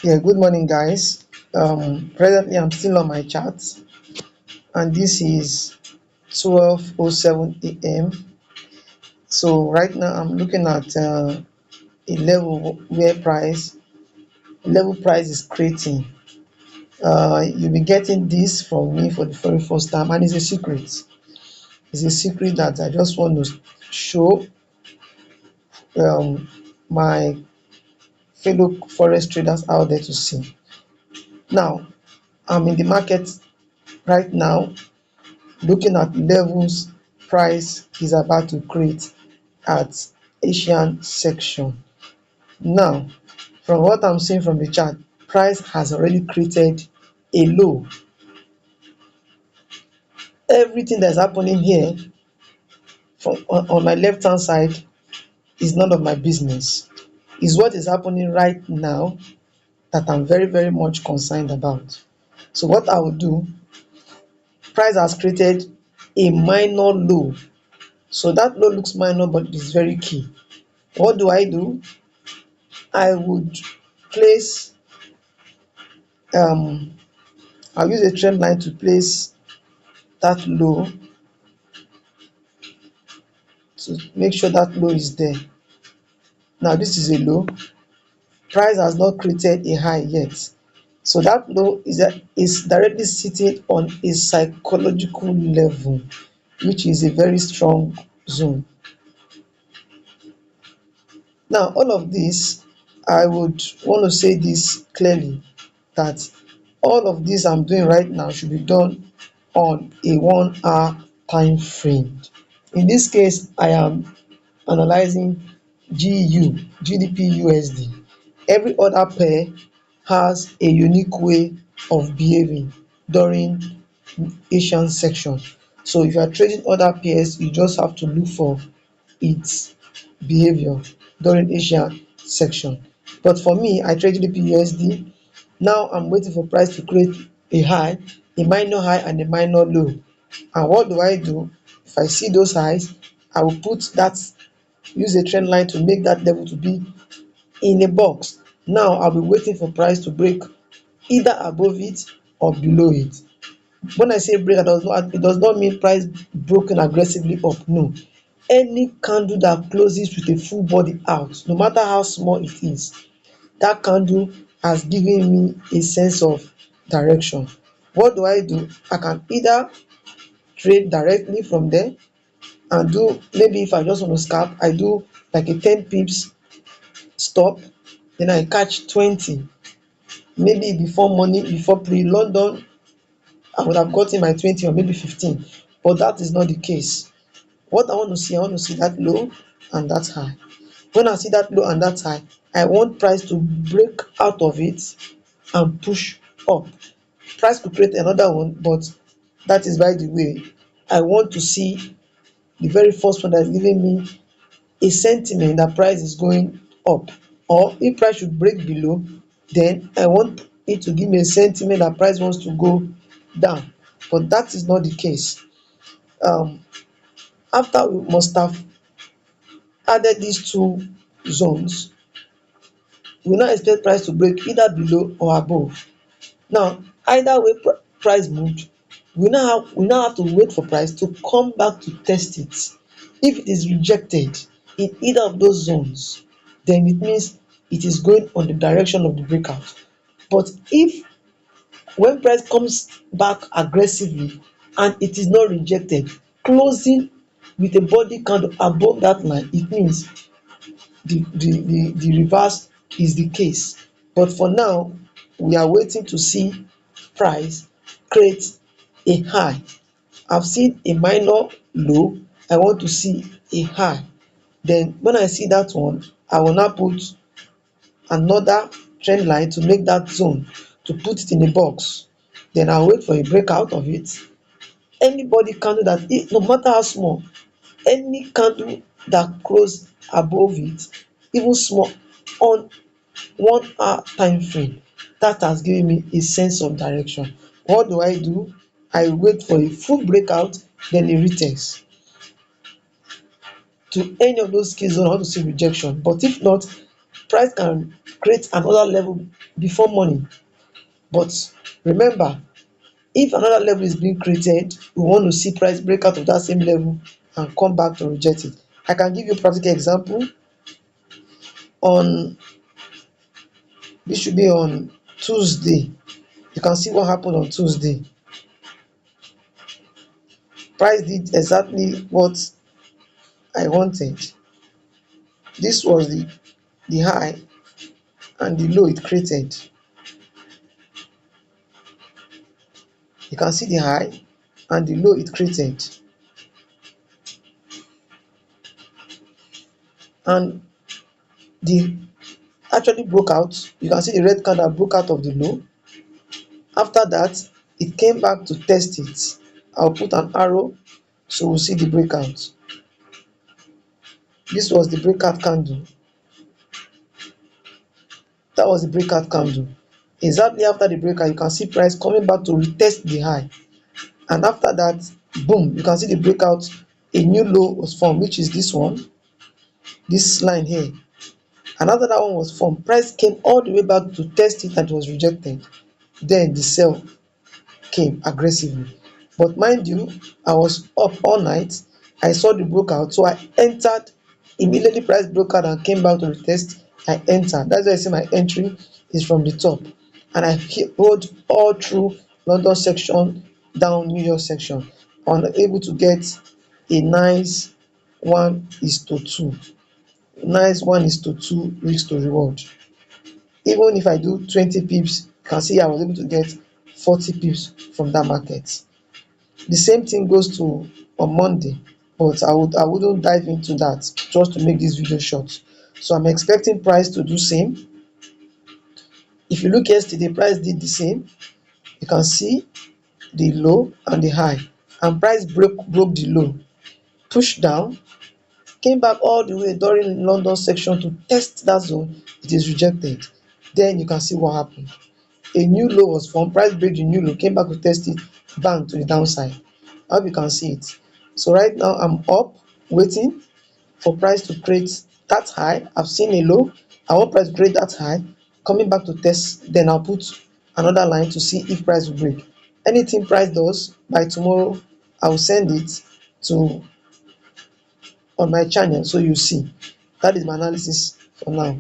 Yeah, good morning, guys. Presently, I'm still on my chart, and this is 12:07 a.m. So right now, I'm looking at a level where price is creating. You'll be getting this from me for the very first time, and it's a secret. It's a secret that I just want to show my fellow forex traders out there to see. Now, I'm in the market right now looking at levels price is about to create at Asian section. Now, from what I'm seeing from the chart, price has already created a low. Everything that's happening here on my left hand side is none of my business. Is what is happening right now that I'm very, very much concerned about. So what I will do, price has created a minor low. So that low looks minor, but it is very key. What do? I would place um I'll use a trend line to place that low to make sure that low is there. Now this is a low. Price has not created a high yet. So that low is directly sitting on a psychological level, which is a very strong zone. Now all of this, I would want to say this clearly, that all of this I'm doing right now should be done on a 1 hour time frame. In this case, I am analyzing GDPUSD. Every other pair has a unique way of behaving during Asian section. So if you are trading other pairs, you just have to look for its behavior during Asian section. But for me, I trade GBPUSD. Now I'm waiting for price to create a high, a minor high and a minor low. And what do? If I see those highs, I will use a trend line to make that level to be in a box. Now I'll be waiting for price to break either above it or below it. When I say break, it does not mean price broken aggressively up. No. Any candle that closes with a full body out, no matter how small it is, that candle has given me a sense of direction. What do? I can either trade directly from there and do, maybe if I just want to scalp, I do like a 10 pips stop, then I catch 20. Maybe before morning, before pre-London, I would have gotten my 20 or maybe 15, but that is not the case. What I want to see that low and that high. When I see that low and that high, I want price to break out of it and push up. Price to create another one, but that is by the way. I want to see the very first one that is giving me a sentiment that price is going up, or if price should break below, then I want it to give me a sentiment that price wants to go down, but that is not the case. um After we must have added these two zones, we now expect price to break either below or above. Now either way price moved, we now have to wait for price to come back to test it. If it is rejected in either of those zones, then it means it is going on the direction of the breakout. But if when price comes back aggressively and it is not rejected, closing with a body candle above that line, it means the reverse is the case. But for now, we are waiting to see price create a high. I've seen a minor low, I want to see a high. Then when I see that one, I will now put another trend line to make that zone, to put it in a box. Then I'll wait for a breakout of it. Anybody candle that, no matter how small, any candle that close above it, even small, on 1 hour time frame, that has given me a sense of direction. What do? I wait for a full breakout, then a retest to any of those key zone. I want to see rejection, but if not, Price can create another level before morning, but remember, if another level is being created, we want to see price break out of that same level and come back to reject it. I can give you a practical example. On This should be on Tuesday. You can see what happened on Tuesday. Price did exactly what I wanted. This was the high and the low it created. You can see the high and the low it created. And the actually broke out. You can see the red candle broke out of the low. After that, it came back to test it. I'll put an arrow so we'll see the breakout. This was the breakout candle. That was the breakout candle. Exactly after the breakout, you can see price coming back to retest the high. And after that, boom, you can see the breakout. A new low was formed, which is this one, this line here. Another that one was formed. Price came all the way back to test it and it was rejected. Then the sell came aggressively. But mind you, I was up all night. I saw the breakout, so I entered immediately. Price broke out and came back to retest. I entered. That's why I say my entry is from the top, and I hold all through London section down New York section. I'm able to get a nice 1:2. Nice 1:2 risk to reward. Even if I do 20 pips, you can see I was able to get 40 pips from that market. The same thing goes to on Monday, but I wouldn't dive into that just to make this video short. So I'm expecting price to do same. If you look yesterday, price did the same. You can see the low and the high, and price broke the low, pushed down, came back all the way during London section to test that zone. It is rejected. Then you can see what happened. A new low was formed. Price break the new low, came back to test it, bang to the downside. I hope you can see it. So right now I'm up, waiting for price to create that high. I've seen a low. I want price to create that high, coming back to test. Then I'll put another line to see if price will break. Anything price does by tomorrow, I will send it to on my channel so you see. That is my analysis for now.